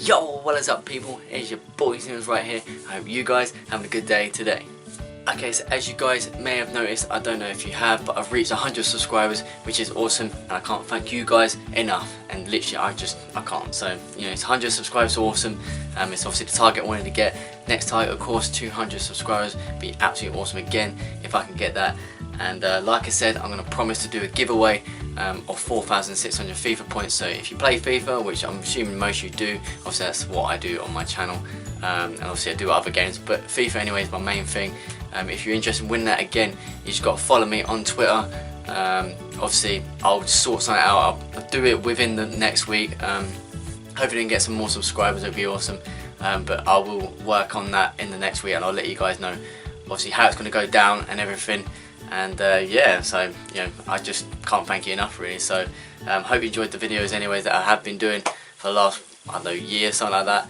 Yo, what is up people? It's your boy Sneebles right here. I hope you guys having a good day today. Okay, so as you guys may have noticed, I don't know if you have, but I've reached 100 subscribers, which is awesome, and I can't thank you guys enough. And literally, I can't. So, you know, it's 100 subscribers, awesome. It's obviously the target I wanted to get. Next target, of course, 200 subscribers. Be absolutely awesome again if I can get that. And like I said, I'm going to promise to do a giveaway of 4,600 FIFA points. So if you play FIFA, which I'm assuming most of you do, obviously that's what I do on my channel, and obviously I do other games, but FIFA anyway is my main thing. If you're interested in winning that, again, you just got to follow me on Twitter. Obviously I'll sort something out. I'll do it within the next week. Hopefully I can get some more subscribers, it'll be awesome. But I will work on that in the next week, and I'll let you guys know obviously how it's going to go down and everything. And yeah, so you know, I just can't thank you enough really. So hope you enjoyed the videos anyways that I have been doing for the last, I don't know, year, something like that.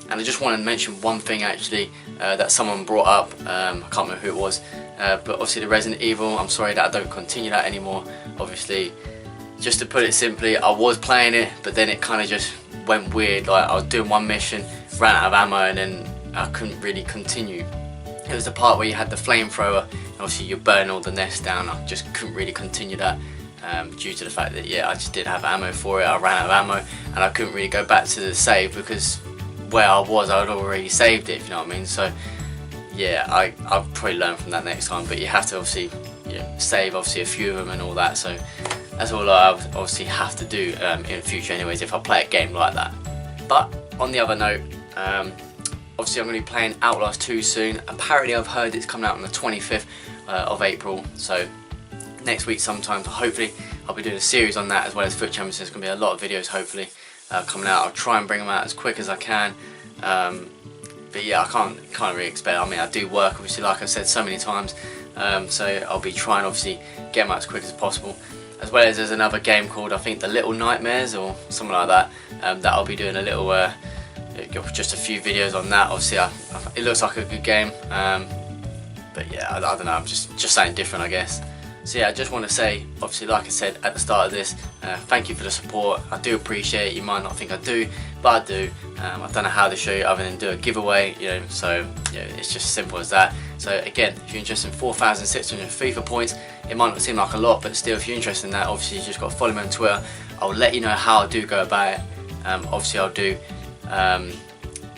And I just want to mention one thing actually that someone brought up. I can't remember who it was, but obviously the Resident Evil, I'm sorry that I don't continue that anymore. Obviously, just to put it simply, I was playing it, but then it kind of just went weird. Like I was doing one mission, ran out of ammo, and then I couldn't really continue. It was the part where you had the flamethrower, and obviously you burn all the nests down. I just couldn't really continue that due to the fact that, yeah, I just didn't have ammo for it. I ran out of ammo, and I couldn't really go back to the save because where I was, I had already saved it, if you know what I mean. So yeah, I'll probably learn from that next time, but you have to obviously, you know, save obviously a few of them and all that. So that's all I obviously have to do in future anyways if I play a game like that. But on the other note, obviously I'm going to be playing Outlast 2 soon. Apparently I've heard it's coming out on the 25th of April, so next week sometime, hopefully I'll be doing a series on that as well as Foot Champions. There's going to be a lot of videos hopefully coming out. I'll try and bring them out as quick as I can, but yeah, I can't really expect. I mean, I do work obviously, like I said so many times, so I'll be trying obviously get them out as quick as possible. As well as there's another game called, I think, The Little Nightmares or something like that, that I'll be doing a little just a few videos on that. Obviously it looks like a good game, but yeah, I don't know, I'm just something different, I guess. So yeah, I just want to say, obviously, like I said at the start of this, thank you for the support. I do appreciate it. You might not think I do, but I do. I don't know how to show you other than do a giveaway, you know, so yeah, it's just simple as that. So again, if you're interested in 4,600 FIFA points, it might not seem like a lot, but still, if you're interested in that, obviously you just got to follow me on Twitter. I'll let you know how I do go about it. Obviously I'll do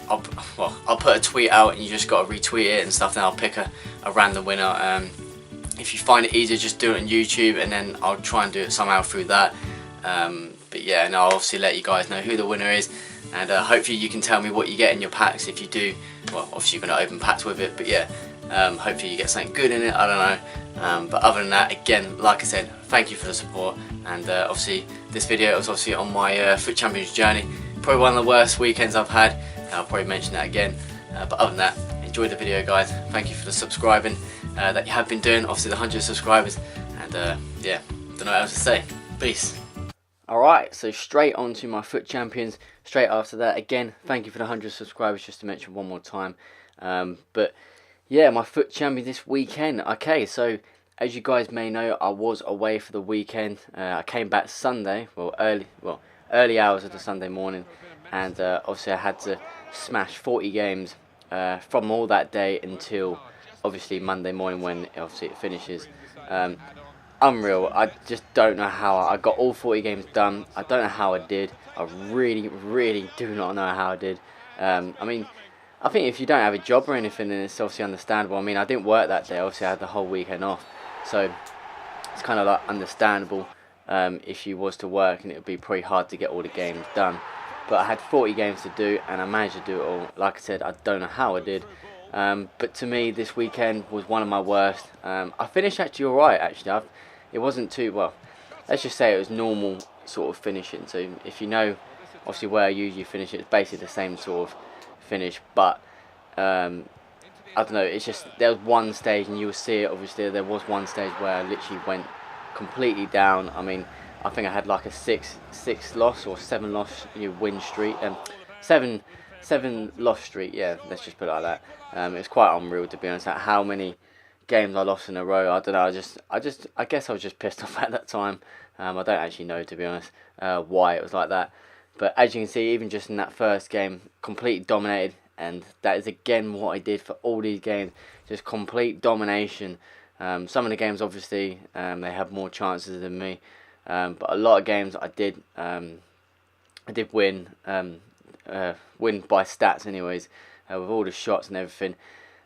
I'll put a tweet out and you just got to retweet it and stuff, then I'll pick a random winner. If you find it easier, just do it on YouTube, and then I'll try and do it somehow through that. But yeah, and I'll obviously let you guys know who the winner is, and hopefully you can tell me what you get in your packs. If you do, well, obviously you're going to open packs with it, but yeah, hopefully you get something good in it, I don't know. But other than that, again, like I said, thank you for the support, and obviously this video was obviously on my Foot Champions journey. Probably one of the worst weekends I've had. I'll probably mention that again, but other than that, enjoy the video guys. Thank you for the subscribing that you have been doing, obviously the 100 subscribers, and yeah, don't know what else to say. Peace. Alright, so straight on to my Foot Champions straight after that. Again, thank you for the 100 subscribers, just to mention one more time. But yeah, my Foot Champion this weekend. Okay, so as you guys may know, I was away for the weekend. I came back Sunday, early hours of the Sunday morning, and obviously I had to smash 40 games from all that day until obviously Monday morning when obviously it finishes. Unreal. I just don't know how I got all 40 games done. I don't know how I did. I really do not know how I did. I mean, I think if you don't have a job or anything, then it's obviously understandable. I mean, I didn't work that day. Obviously I had the whole weekend off, so it's kind of like understandable if you was to work, and it would be pretty hard to get all the games done. But I had 40 games to do, and I managed to do it all. Like I said, I don't know how I did. But to me, this weekend was one of my worst. I finished actually alright, actually. It wasn't too, well, let's just say it was normal sort of finishing. So if you know, obviously where I usually finish, it's basically the same sort of finish. But, I don't know, it's just, there was one stage, and you will see it, obviously, there was one stage where I literally went completely down. I mean, I think I had like a six loss or 7 loss win streak, seven loss streak. Yeah, let's just put it like that. It was quite unreal, to be honest, at how many games I lost in a row. I don't know. I guess I was just pissed off at that time. I don't actually know, to be honest, why it was like that. But as you can see, even just in that first game, completely dominated, and that is again what I did for all these games, just complete domination. Some of the games, obviously, they have more chances than me, but a lot of games I did win, win by stats anyways, with all the shots and everything.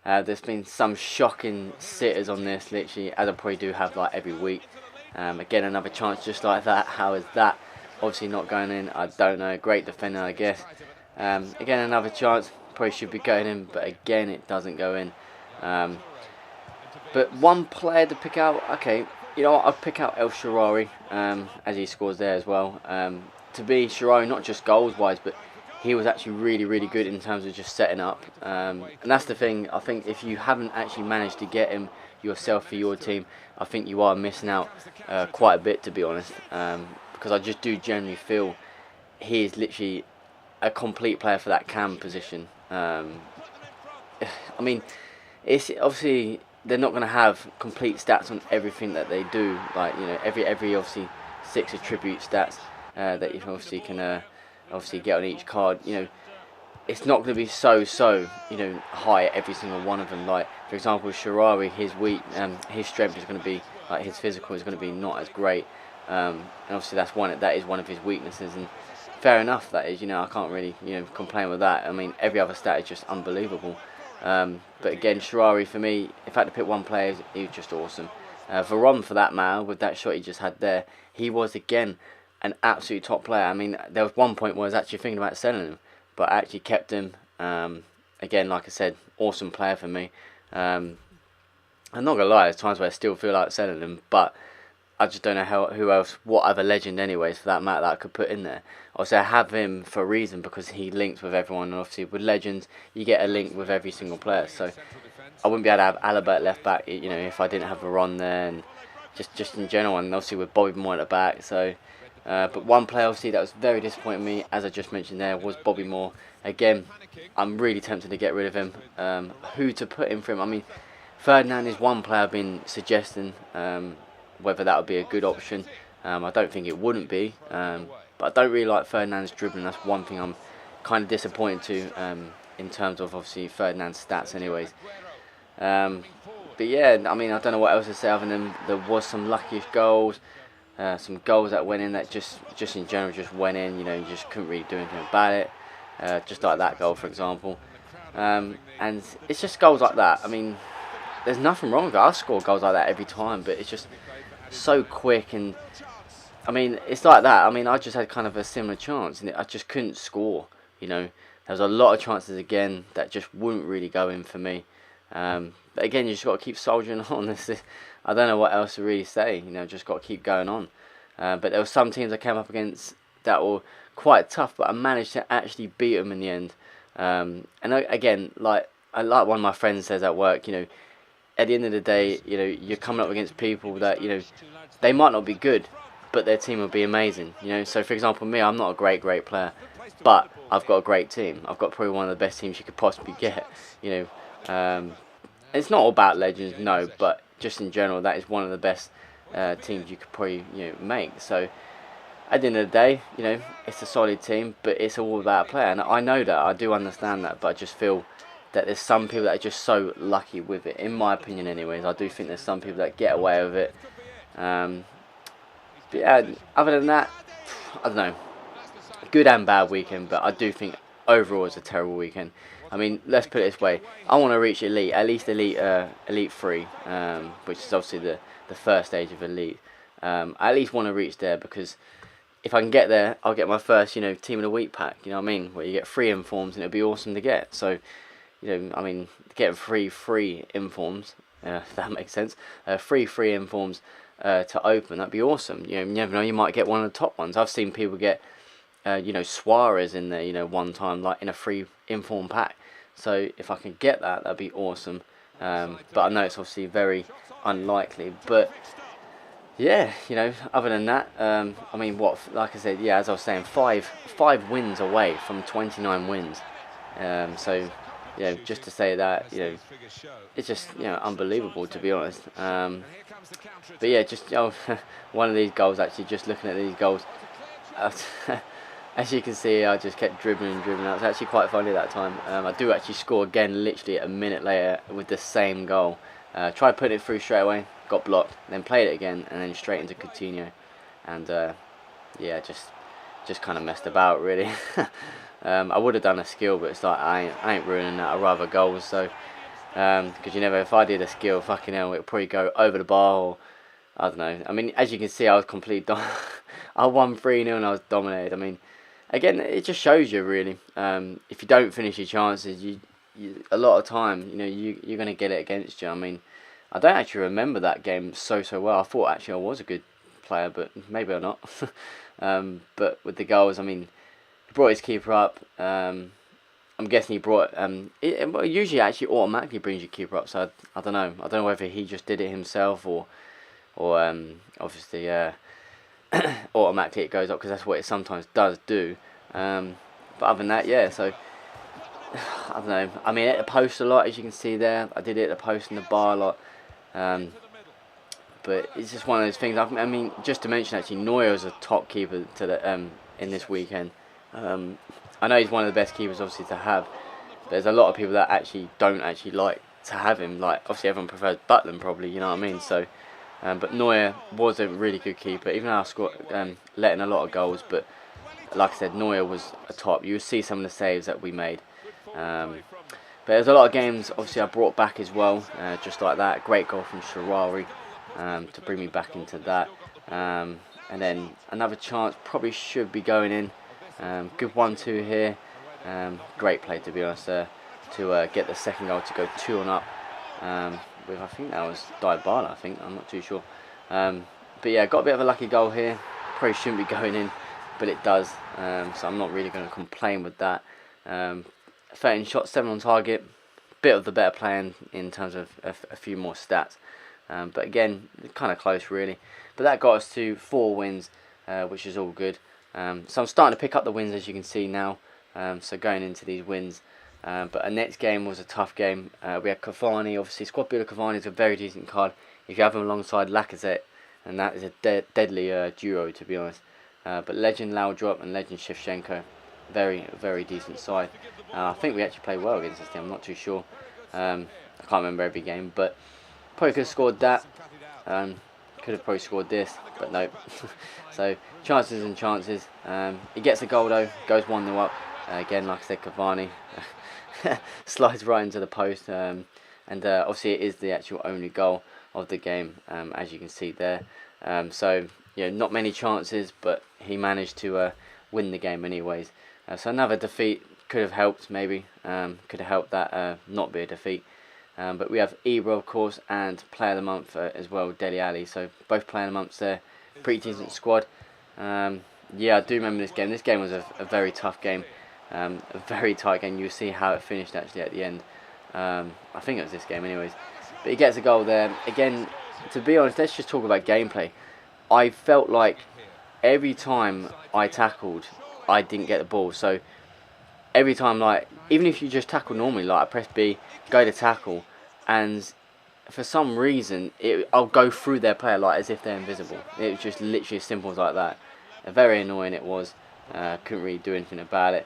There's been some shocking sitters on this, literally, as I probably do have like every week. Again, another chance just like that. How is that? Obviously not going in. I don't know. Great defender, I guess. Again, another chance. Probably should be going in, but again, it doesn't go in. But one player to pick out. Okay, you know what? I'll pick out El Shaarawy, as he scores there as well. To be Shaarawy, not just goals wise, but he was actually really, really good in terms of just setting up. And that's the thing. I think if you haven't actually managed to get him yourself for your team, I think you are missing out quite a bit, to be honest. Because I just do generally feel he is literally a complete player for that cam position. I mean, it's obviously they're not going to have complete stats on everything that they do. Like, you know, every obviously 6 attribute stats that you obviously can obviously get on each card. You know, it's not going to be so you know, high at every single one of them. Like, for example, Shaarawy, his strength is going to be like, his physical is going to be not as great, and obviously that is one of his weaknesses. And fair enough, that is. You know, I can't really, you know, complain with that. I mean, every other stat is just unbelievable. But again, Shaarawy, for me, if I had to pick one player, he was just awesome. Varane, for that matter, with that shot he just had there, he was again an absolute top player. I mean, there was one point where I was actually thinking about selling him, but I actually kept him. Again, like I said, awesome player for me. I'm not gonna lie, there's times where I still feel like selling him, but I just don't know who else, what other legend anyways, for that matter, that I could put in there. Obviously, I have him for a reason, because he links with everyone, and obviously with legends, you get a link with every single player. So I wouldn't be able to have Alaba at left back, you know, if I didn't have Varane there, and just in general, and obviously with Bobby Moore at the back. So, but one player obviously that was very disappointing me, as I just mentioned there, was Bobby Moore. Again, I'm really tempted to get rid of him. Who to put in for him? I mean, Ferdinand is one player I've been suggesting. Whether that would be a good option, I don't think it wouldn't be. But I don't really like Ferdinand's dribbling. That's one thing I'm kind of disappointed to, in terms of obviously Ferdinand's stats anyways. But yeah, I mean, I don't know what else to say other than there was some luckiest goals. Some goals that went in that just in general just went in. You know, you just couldn't really do anything about it. Just like that goal, for example. And it's just goals like that. I mean, there's nothing wrong with it. I score goals like that every time, but it's just so quick. And I mean, it's like that. I mean, I just had kind of a similar chance, and I just couldn't score. You know, there was a lot of chances again that just wouldn't really go in for me. But again, you just got to keep soldiering on. I don't know what else to really say. You know, just got to keep going on. But there were some teams I came up against that were quite tough, but I managed to actually beat them in the end. And again, like one of my friends says at work, you know, at the end of the day, you know, you're coming up against people that, you know, they might not be good, but their team will be amazing. You know, so for example, me, I'm not a great player, but I've got a great team. I've got probably one of the best teams you could possibly get. You know, it's not all about legends, no, but just in general, that is one of the best teams you could probably, you know, make. So at the end of the day, you know, it's a solid team, but it's all about a player, and I know that, I do understand that, but I just feel that there's some people that are just so lucky with it, in my opinion anyways. I do think there's some people that get away with it. But yeah, other than that, I don't know. Good and bad weekend, but I do think overall it's a terrible weekend. I mean, let's put it this way. I want to reach elite, at least elite 3, which is obviously the first stage of elite. I at least want to reach there, because if I can get there, I'll get my first, you know, team of the week pack. You know what I mean? Where you get 3 informs, and it'll be awesome to get. So, you know, I mean, getting free informs, if that makes sense. Free informs to open, that'd be awesome. You know, you never know, you might get one of the top ones. I've seen people get, you know, Suarez in there, you know, one time, like in a free inform pack. So if I can get that, that'd be awesome. But I know it's obviously very unlikely. But yeah, you know, other than that, I mean, like I said, yeah, as I was saying, five wins away from 29 wins. So, you know, just to say that, you know, it's just, you know, unbelievable, to be honest. But yeah, just, you know, one of these goals, actually, just looking at these goals, As you can see, I just kept dribbling and dribbling. That was actually quite funny that time. I do actually score again literally a minute later with the same goal. Tried putting it through straight away, got blocked, then played it again, and then straight into Coutinho. And yeah, just kind of messed about really. I would have done a skill, but it's like I ain't ruining that. I'd rather goals. So because you never, if I did a skill, fucking hell, it would probably go over the bar or I don't know. I mean, as you can see, I was completely I won 3-0 and I was dominated. I mean, again, it just shows you really. If you don't finish your chances, you a lot of time, you know, you're gonna get it against you. I mean, I don't actually remember that game so well. I thought actually I was a good player, but maybe I'm not. But with the goals, I mean, he brought his keeper up. I'm guessing he brought it usually actually automatically brings your keeper up. So I don't know. I don't know whether he just did it himself or obviously automatically it goes up because that's what it sometimes does do. But other than that, yeah. So I don't know. I mean, at the post a lot, as you can see there. I did it at the post and the bar a lot. But it's just one of those things. I mean, just to mention actually, Neuer is a top keeper to the in this weekend. I know he's one of the best keepers obviously to have. But there's a lot of people that actually don't actually like to have him. Like obviously everyone prefers Butland probably. You know what I mean? So. But Neuer was a really good keeper, even though I scored, letting a lot of goals. But like I said, Neuer was a top. You would see some of the saves that we made. But there's a lot of games, obviously, I brought back as well, just like that. Great goal from Sharari to bring me back into that. And then another chance, probably should be going in. Good 1-2 here. Great play, to be honest, to get the second goal to go 2-1 up. With I think that was Dybala, I think, I'm not too sure. But yeah, got a bit of a lucky goal here. Probably shouldn't be going in, but it does. So I'm not really going to complain with that. 13 shots, 7 on target. Bit of the better player in terms of a few more stats. But again, kind of close really. But that got us to 4 wins, which is all good. So I'm starting to pick up the wins as you can see now. So going into these wins. But our next game was a tough game. We had Cavani, obviously. Squad builder Cavani is a very decent card. If you have him alongside Lacazette, and that is a deadly duo, to be honest. But Legend Laudrup and Legend Shevchenko, very decent side. I think we actually played well against this team. I'm not too sure. I can't remember every game, but probably could have scored that. Could have probably scored this, but no. So chances and chances. He gets a goal though. Goes 1-0 up. Again, like I said, Cavani. Slides right into the post, and obviously it is the actual only goal of the game, as you can see there. So you know, not many chances, but he managed to win the game anyways. So another defeat could have helped, maybe could have helped that not be a defeat. But we have Ibra, of course, and Player of the Month as well, Dele Alli. So both Player of the Months there, pretty decent squad. Yeah, I do remember this game. This game was a very tough game. A very tight game. You'll see how it finished actually at the end. I think it was this game anyways. But he gets a goal there. Again, to be honest, let's just talk about gameplay. I felt like every time I tackled, I didn't get the ball. So every time, like, even if you just tackle normally, like I press B, go to tackle, and for some reason, I'll go through their player like as if they're invisible. It was just literally as simple as like that. Very annoying it was. Couldn't really do anything about it.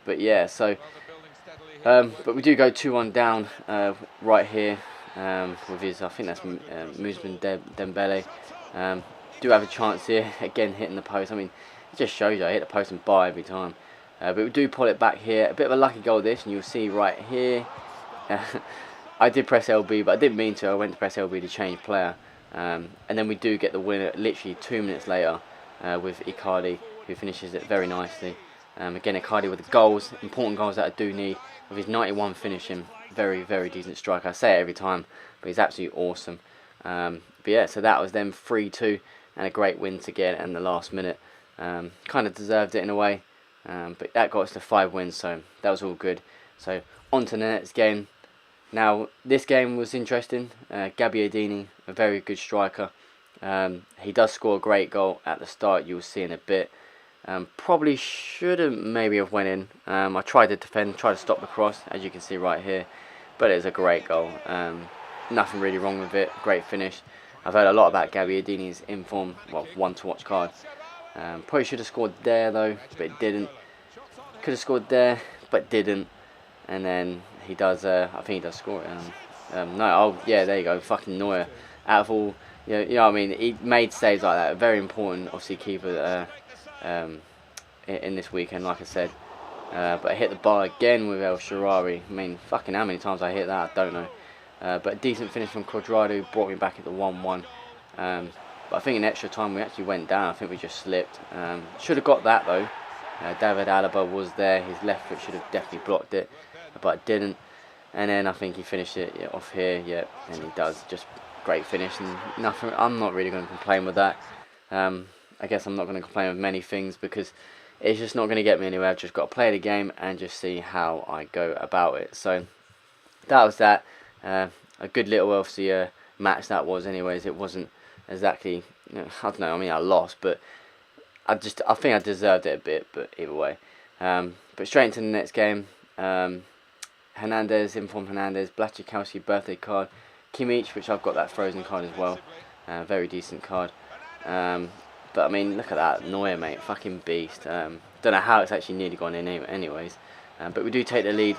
But yeah, so but we do go 2-1 down right here with his, I think that's Mousman Dembele. Do have a chance here, again hitting the post. I mean, it just shows you I hit the post and bar every time. But we do pull it back here. A bit of a lucky goal this, and you'll see right here. I did press LB, but I didn't mean to. I went to press LB to change player. And then we do get the winner literally 2 minutes later with Icardi, who finishes it very nicely. Again, Icardi with the goals, important goals that I do need. With his 91 finishing, very decent striker. I say it every time, but he's absolutely awesome. But yeah, so that was them 3-2 and a great win to get in the last minute. Kind of deserved it in a way, but that got us to 5 wins, so that was all good. So on to the next game. Now this game was interesting. Gabbiadini, a very good striker. He does score a great goal at the start. You'll see in a bit. Probably shouldn't maybe have went in. I tried to defend, tried to stop the cross, as you can see right here, but it's a great goal. Nothing really wrong with it. Great finish. I've heard a lot about Gabbiadini's inform, well, one to watch card. Probably should have scored there though, but it didn't. Could have scored there, but didn't. And then he does, I think he does score it. No, oh yeah, there you go, fucking Neuer. Out of all, you know what I mean, he made saves like that. Very important, obviously, keeper in this weekend, like I said. But I hit the bar again with El Shaarawy. I mean, fucking how many times I hit that, I don't know. But a decent finish from Cuadrado brought me back at the 1-1. But I think in extra time we actually went down. I think we just slipped. Should have got that though. David Alaba was there. His left foot should have definitely blocked it, but didn't. And then I think he finished it off here. Yeah, and he does. Just great finish and nothing. I'm not really going to complain with that. I guess I'm not going to complain with many things because it's just not going to get me anywhere. I've just got to play the game and just see how I go about it. So that was that. A good little obviously match that was. Anyways, it wasn't exactly. I don't know. I mean, I lost, but I think I deserved it a bit. But either way, but straight into the next game. Hernandez, informed Hernandez, Blachikowski birthday card, Kimmich, which I've got that frozen card as well, very decent card. But I mean, look at that, Neuer, mate, fucking beast. Don't know how it's actually nearly gone in anyways. But we do take the lead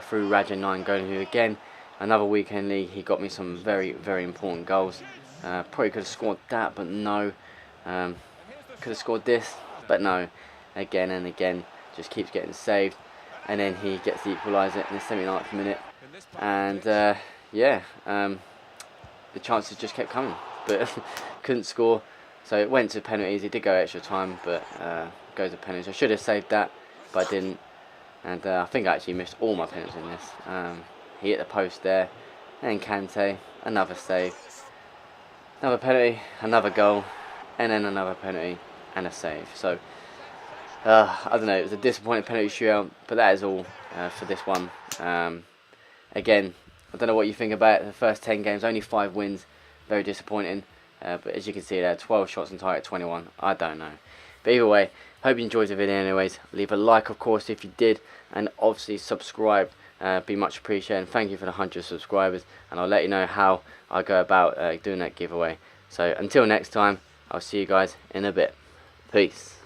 through Raja 9 going, who again, another weekend league, he got me some very, very important goals. Probably could have scored that, but no. Could have scored this, but no. Again and again, just keeps getting saved. And then he gets the equaliser in the 79th minute. And yeah, the chances just kept coming, but couldn't score. So it went to penalties. It did go extra time, but goes to penalties. I should have saved that, but I didn't. And I think I actually missed all my penalties in this. He hit the post there. And Kante, another save. Another penalty, another goal, and then another penalty and a save. So I don't know, it was a disappointing penalty shootout, but that is all for this one. Again, I don't know what you think about it. The first 10 games, only 5 wins, very disappointing. But as you can see there, 12 shots on target, 21. I don't know. But either way, hope you enjoyed the video anyways. Leave a like, of course, if you did. And obviously subscribe. Be much appreciated. And thank you for the 100 subscribers. And I'll let you know how I go about doing that giveaway. So until next time, I'll see you guys in a bit. Peace.